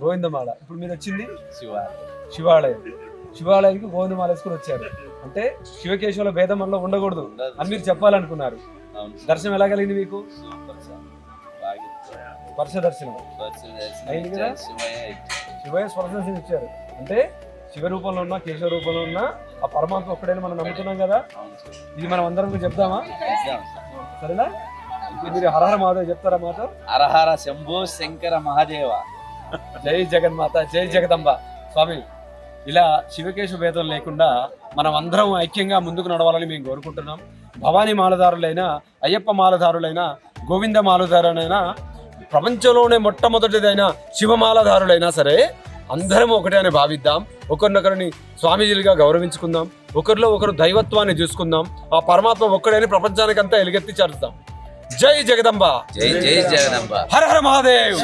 గోవిందమాల. ఇప్పుడు మీరు వచ్చింది శివాలయం. శివాలయానికి గోవిందమాల వేసుకుని వచ్చారు అంటే శివకేశవుల భేదం మనలో ఉండకూడదు అని మీరు చెప్పాలనుకున్నారు. దర్శనం ఎలా కలిగింది మీకు? స్పర్శ దర్శనం అయింది కదా. శివయ్య స్పర్శ దర్శనం ఇచ్చారు అంటే శివ రూపంలో ఉన్న కేశవ రూపంలో ఉన్న ఆ పరమాత్మ ఒక్కడైనా మనం నమ్ముతున్నాం కదా. ఇది మనం అందరం చెప్దామా? సరేనా? మీరు హరహర మహాదేవ్ చెప్తారా మాతో? హరహర శంభో శంకర మహాదేవ. జై జగన్మాత, జై జగదంబ. స్వామి, ఇలా శివకేశవ భేదం లేకుండా మనం అందరం ఐక్యంగా ముందుకు నడవాలని మేము కోరుకుంటున్నాం. భవానీ మాలధారులైనా, అయ్యప్ప మాలధారులైనా, గోవింద మాలధారులైనా, ప్రపంచంలోనే మొట్టమొదటిదైన శివమాలధారులైనా సరే అందరం ఒకటే అని భావిద్దాం. ఒకరినొకరిని స్వామీజీలుగా గౌరవించుకుందాం. ఒకరిలో ఒకరు దైవత్వాన్ని చూసుకుందాం. ఆ పరమాత్మ ఒక్కడని ప్రపంచానికంతా ఎలుగెత్తి చాటుతాం. జై జగదంబ, జై జై జగదంబ. హర హర మహాదేవ్.